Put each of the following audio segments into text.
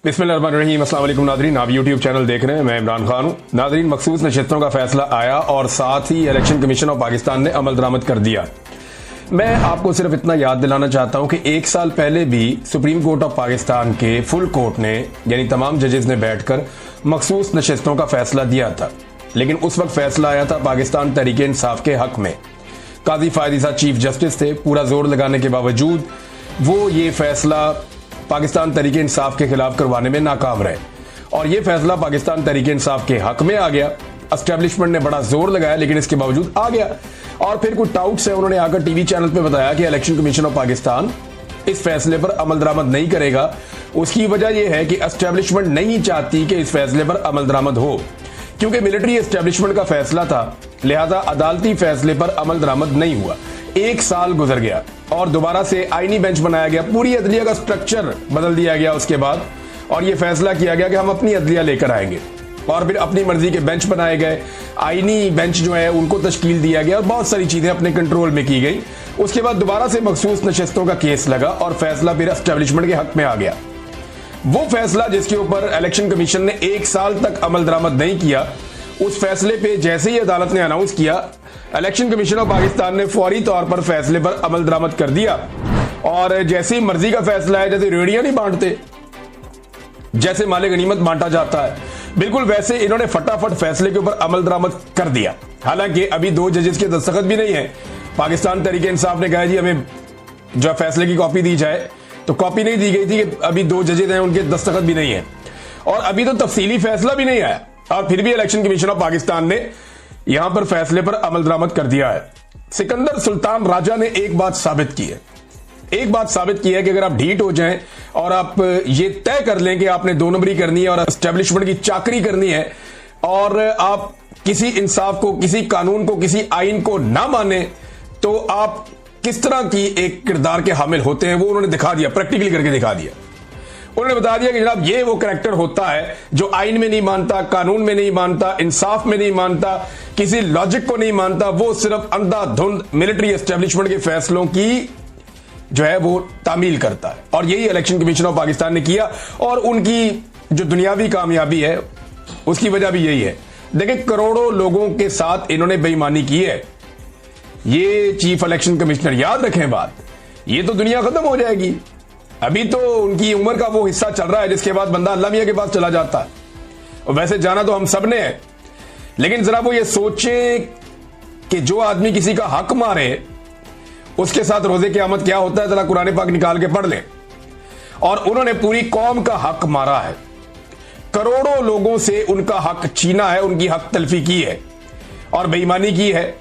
बिस्मिल्लाहिर्रहमानिर्रहीम। अस्सलाम वालेकुम नादरीन, आप यूट्यूब चैनल देख रहे हैं, मैं इमरान खान हूं। नादरीन, मखसूस नशिस्तों का फैसला आया और साथ ही इलेक्शन कमीशन ऑफ पाकिस्तान ने अमल दरामद कर दिया। मैं आपको सिर्फ इतना याद दिलाना चाहता हूं कि एक साल पहले भी सुप्रीम कोर्ट ऑफ पाकिस्तान के फुल कोर्ट ने यानी तमाम जजेस ने बैठकर मखसूस नशिस्तों का फैसला दिया था, लेकिन उस वक्त फैसला आया था पाकिस्तान तहरीक इंसाफ के हक में। काजी फायदी साहब चीफ जस्टिस थे, पूरा जोर लगाने के बावजूद वो ये फैसला पाकिस्तान तहरीक इंसाफ के खिलाफ करवाने में नाकाम रहे और ये फैसला पाकिस्तान तहरीक इंसाफ के हक में आ गया। एस्टेब्लिशमेंट ने बड़ा जोर लगाया लेकिन इसके बावजूद आ गया और फिर कुछ डाउट्स है, उन्होंने आकर टीवी चैनल पे बताया कि इलेक्शन कमीशन ऑफ पाकिस्तान इस फैसले पर अमल दरामद नहीं करेगा। उसकी वजह यह है कि एस्टेब्लिशमेंट नहीं चाहती कि इस फैसले पर अमल दरामद हो, क्योंकि मिलिट्री एस्टेब्लिशमेंट का फैसला था, लिहाजा अदालती फैसले पर अमल दरामद नहीं हुआ। एक साल गुजर गया और दोबारा से आईनी बेंच बनाया गया, पूरी अदलिया का स्ट्रक्चर बदल दिया गया उसके बाद, और यह फैसला किया गया कि हम अपनी अदलिया लेकर आएंगे और फिर अपनी मर्जी के बेंच बनाए गए। आईनी बेंच जो है उनको तश्कील दिया गया और बहुत सारी चीजें अपने कंट्रोल में की गई। उसके बाद दोबारा से मखसूस नशिस्तों का केस लगा और फैसला फिर एस्टेब्लिशमेंट के हक में आ गया। वो फैसला जिसके ऊपर इलेक्शन कमीशन ने एक साल तक अमल दरामद नहीं किया, उस फैसले पे जैसे ही अदालत ने अनाउंस किया, इलेक्शन कमीशन ऑफ पाकिस्तान ने फौरी तौर पर फैसले पर अमल दरामद कर दिया और जैसे ही मर्जी का फैसला है, जैसे रेडियां नहीं बांटते, जैसे माले गनीमत बांटा जाता है, बिल्कुल वैसे इन्होंने फटाफट फैसले के ऊपर अमल दरामद कर दिया। हालांकि अभी 2 जजेस के दस्तखत भी नहीं है। पाकिस्तान तहरीक इंसाफ ने कहा जी हमें जो फैसले की कॉपी दी जाए, तो कॉपी नहीं दी गई थी कि अभी 2 जजेस हैं, उनके दस्तखत भी नहीं है और अभी तो तफसीली फैसला भी नहीं आया और फिर भी इलेक्शन कमीशन ऑफ पाकिस्तान ने यहां पर फैसले पर अमल दरामद कर दिया है। सिकंदर सुल्तान राजा ने एक बात साबित की है, कि अगर आप ढीठ हो जाएं और आप ये तय कर लें कि आपने 2 नंबरी करनी है और एस्टेब्लिशमेंट की चाकरी करनी है और आप किसी इंसाफ को, किसी कानून को, किसी आइन को ना माने, तो आप किस तरह की एक किरदार के हामिल होते हैं, वो उन्होंने दिखा दिया, प्रैक्टिकली करके दिखा दिया। उन्होंने बता दिया कि जनाब ये वो कैरेक्टर होता है जो आइन में नहीं मानता, कानून में नहीं मानता, इंसाफ में नहीं मानता, किसी लॉजिक को नहीं मानता, वो सिर्फ अंधाधुंध मिलिट्री एस्टेब्लिशमेंट के फैसलों की जो है वो तामील करता है। और यही इलेक्शन कमीशन ऑफ पाकिस्तान ने किया और उनकी जो दुनियावी कामयाबी है उसकी वजह भी यही है। देखिए, करोड़ों लोगों के साथ इन्होंने बेईमानी की है। ये चीफ इलेक्शन कमिश्नर, याद रखें बात, ये तो दुनिया खत्म हो जाएगी। अभी तो उनकी उम्र का वो हिस्सा चल रहा है जिसके बाद बंदा अल्लाह मियां के पास चला जाता है, और वैसे जाना तो हम सब ने है, लेकिन जरा वो ये सोचे कि जो आदमी किसी का हक मारे उसके साथ रोजे क़यामत क्या होता है, जरा कुरान पाक निकाल के पढ़ लें। और उन्होंने पूरी कौम का हक मारा है, करोड़ों लोगों से उनका हक छीना है, उनकी हक तलफी की है और बेईमानी की है।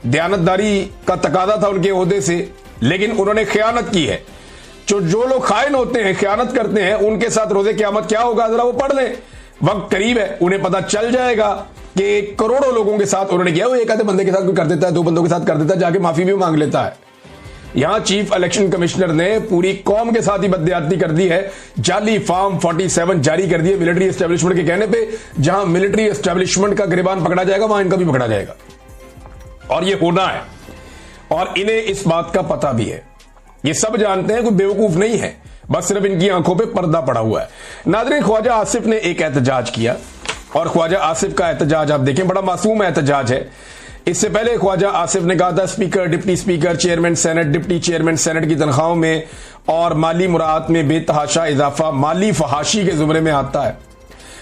दयानतदारी का तकादा था उनके ओहदे से, लेकिन उन्होंने खयानत की है। जो लोग खाइन होते हैं, खयानत करते हैं, उनके साथ रोजे क़यामत क्या होगा, जरा वो पढ़ लें, वक्त करीब है, उन्हें पता चल जाएगा कि करोड़ों लोगों के साथ उन्होंने किया। वो एक आधे बंदे के साथ कर देता है, 2 बंदों के साथ कर देता है, जाके माफी भी मांग लेता है। यहां चीफ इलेक्शन कमिश्नर ने पूरी कौम के साथ ही बददियाती कर दी है, जाली फॉर्म 47 जारी कर दिए मिलिट्री एस्टेब्लिशमेंट के कहने पे। जहां मिलिट्री एस्टेब्लिशमेंट का गिरबान पकड़ा जाएगा, वहां इनका भी पकड़ा जाएगा और ये होना है और इन्हें इस बात का पता भी है। ये सब जानते हैं, कोई बेवकूफ नहीं है, बस सिर्फ इनकी आंखों पे पर्दा पड़ा हुआ है। नाज़रीन, ख्वाजा आसिफ ने एक एहतजाज किया और ख्वाजा आसिफ का एहतजाज आप देखें, बड़ा मासूम एहतजाज है। इससे पहले ख्वाजा आसिफ ने कहा था speaker, deputy speaker, chairman senate, deputy chairman senate की तनख्वाहों में और माली मुराद में बेतहाशा इजाफा माली फहाशी के जुमरे में आता है।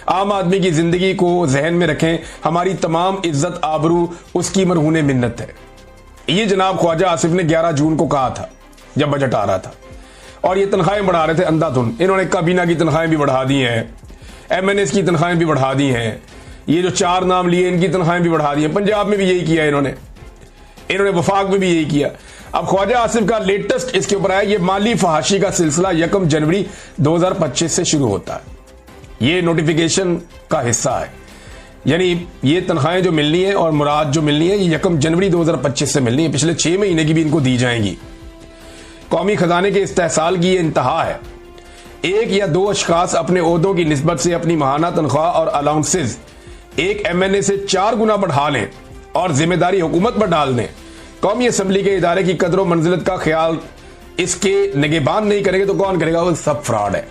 आम आदमी की जिंदगी को जहन में रखें, हमारी तमाम इज्जत आबरू उसकी मरहूने मिन्नत है। ये जनाब ख्वाजा आसिफ ने 11 जून को कहा था जब बजट आ रहा था और ये तनख्वाहें बढ़ा रहे थे अंधाधुंध। इन्होंने काबीना की तनख्वाहें भी बढ़ा दी हैं, MNS की तनख्वाहें भी बढ़ा दी हैं, ये जो 4 नाम लिए इनकी तनख्वाहें भी बढ़ा दी हैं। पंजाब में भी यही किया इन्होंने वफाक में भी यही किया। अब ख्वाजा आसिफ का लेटेस्ट इसके ऊपर आया, ये माली फहाशी का सिलसिला 1 जनवरी 2025 से शुरू होता है। ये नोटिफिकेशन का हिस्सा है, यानी ये तनख्वाहें जो मिलनी है और मुराद जो मिलनी है, ये 1 जनवरी 2025 से मिलनी है। पिछले 6 महीने की भी इनको दी जाएंगी। कौमी खजाने के इस्तेहसाल की ये इंतहा है। 1 या 2 अशखास अपने ओहदों की निस्बत से अपनी माहाना तनख्वाह और अलाउंसेज एक MNA से 4 गुना बढ़ा लें और जिम्मेदारी हुकूमत पर डाल दें। कौमी असम्बली के इदारे की कदर मंजिलत का ख्याल इसके निगहबान नहीं करेंगे तो कौन करेगा? वो सब फ्रॉड है।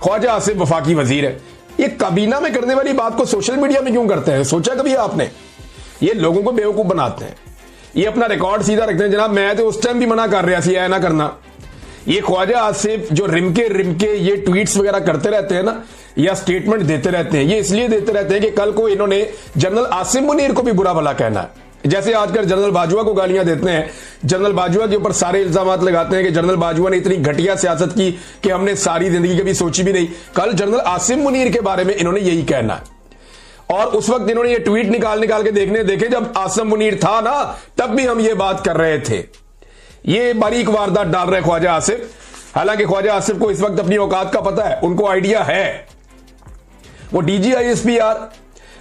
ख्वाजा आसिफ वफाकी वजीर है, ये काबीना में करने वाली बात को सोशल मीडिया में क्यों करते हैं? सोचा कभी आपने? ये लोगों को बेवकूफ बनाते हैं, ये अपना रिकॉर्ड सीधा रखते हैं। जनाब मैं तो उस टाइम भी मना कर रहा थी ऐ ना करना। ये ख्वाजा आसिफ जो रिमके ये ट्वीट्स वगैरह करते रहते हैं ना, या स्टेटमेंट देते रहते हैं, ये इसलिए देते रहते हैं कि कल को इन्होंने जनरल आसिम मुनीर को भी बुरा भला कहना है। जैसे आजकल जनरल बाजवा को गालियां देते हैं, जनरल बाजवा के ऊपर सारे इल्जाम लगाते हैं कि जनरल बाजवा ने इतनी घटिया सियासत की कि हमने सारी जिंदगी कभी सोची भी नहीं। कल जनरल आसिम मुनीर के बारे में इन्होंने यही कहना है। और उस वक्त इन्होंने ये ट्वीट निकाल के देखे जब आसिम मुनीर था ना, तब भी हम ये बात कर रहे थे। ये बारीक वारदात डाल रहे ख्वाजा आसिफ। हालांकि ख्वाजा आसिफ को इस वक्त अपनी औकात का पता है, उनको आइडिया है। वो DGISPR,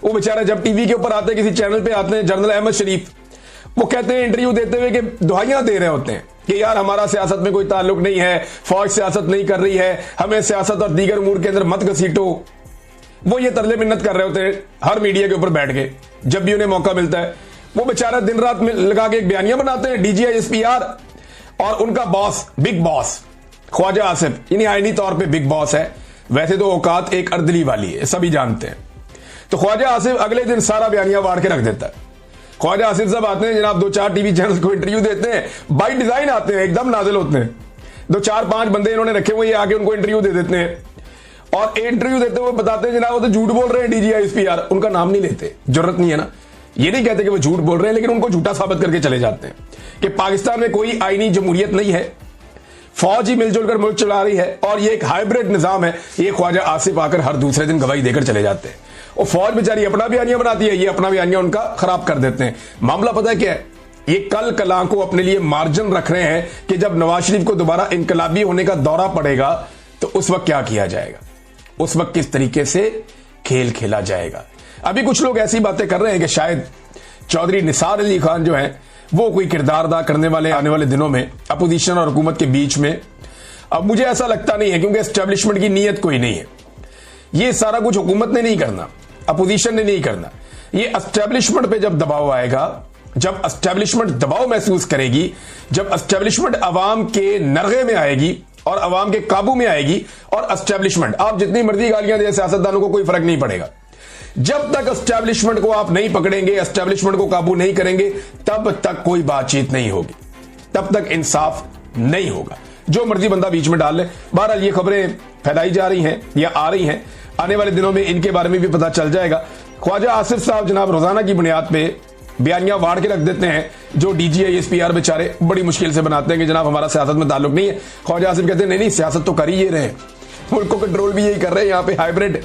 वो बेचारे जब टीवी के ऊपर आते हैं, किसी चैनल पे आते हैं, जनरल अहमद शरीफ, वो कहते हैं इंटरव्यू देते हुए कि दुहाइयां दे रहे होते हैं कि यार हमारा सियासत में कोई ताल्लुक नहीं है, फौज सियासत नहीं कर रही है, हमें सियासत और दीगर उमूर के अंदर मत घसीटो। वो ये तरले मिन्नत कर रहे होते हैं हर मीडिया के ऊपर बैठ के, जब भी उन्हें मौका मिलता है। वो बेचारा दिन रात में लगा के एक बयानियां बनाते हैं DGISPR, और उनका boss, big boss Khawaja Asif, यानी आईनी तौर पर बिग बॉस है, वैसे तो औकात एक अर्दली वाली है, सभी जानते हैं। तो ख्वाजा आसिफ अगले दिन सारा बयानिया वाड़ के रख देता है। ख्वाजा आसिफ साहब आते हैं जनाब, 2-4 टीवी चैनल को इंटरव्यू देते हैं, बाय डिजाइन आते हैं, एकदम नाजिल होते हैं। 2-4-5 बंदे इन्होंने रखे हुए, आके उनको इंटरव्यू दे देते हैं, और इंटरव्यू देते हुए बताते हैं जनाब वो तो झूठ बोल रहे हैं DGISPR, उनका नाम नहीं लेते, जरूरत नहीं है ना, ये नहीं कहते कि वो झूठ बोल रहे हैं, लेकिन उनको झूठा साबित करके चले जाते हैं कि पाकिस्तान में कोई आईनी जमहूरियत नहीं है, फौज ही मिलजुल कर मुल्क चला रही है, और ये एक हाइब्रिड निजाम है। ये ख्वाजा आसिफ आकर हर दूसरे दिन गवाही देकर चले जाते हैं। और फौज बेचारी अपना बयानिया बनाती है, ये अपना बयानिया उनका खराब कर देते हैं। मामला पता है क्या है? ये कल कला को अपने लिए मार्जिन रख रहे हैं कि जब नवाज शरीफ को दोबारा इनकलाबी होने का दौरा पड़ेगा तो उस वक्त क्या किया जाएगा, उस वक्त किस तरीके से खेल खेला जाएगा। अभी कुछ लोग ऐसी बातें कर रहे हैं कि शायद चौधरी निसार अली खान जो है वो कोई किरदार अदा करने वाले आने वाले दिनों में अपोजिशन और हुकूमत के बीच में। अब मुझे ऐसा लगता नहीं है, क्योंकि एस्टेब्लिशमेंट की नीयत कोई नहीं है। ये सारा कुछ हुकूमत ने नहीं करना, अपोजिशन ने नहीं करना। ये एस्टेब्लिशमेंट पे जब दबाव आएगा, जब एस्टेब्लिशमेंट दबाव महसूस करेगी, जब एस्टेब्लिशमेंट अवाम के नरगे में आएगी और अवाम के काबू में आएगी, और एस्टेब्लिशमेंट, आप जितनी मर्जी गालियां दें सियासतदानों को कोई फर्क नहीं पड़ेगा। जब तक एस्टेब्लिशमेंट को आप नहीं पकड़ेंगे, एस्टेब्लिशमेंट को काबू नहीं करेंगे, तब तक कोई बातचीत नहीं होगी, तब तक इंसाफ नहीं होगा। जो मर्जी बंदा बीच में डाल ले। बहरहाल ये खबरें फैलाई जा रही हैं या आ रही हैं, आने वाले दिनों में इनके बारे में भी पता चल जाएगा। ख्वाजा आसिफ साहब जनाब रोजाना की बुनियाद पे बयानियां वाड़ के रख देते हैं, जो DGISPR बेचारे बड़ी मुश्किल से बनाते हैं कि जनाब हमारा सियासत में ताल्लुक नहीं है। ख्वाजा आसिफ कहते हैं नहीं, सियासत तो कर ही ये रहे हैं, मुल्क को कंट्रोल भी यही कर रहे हैं, यहाँ पे हाइब्रिड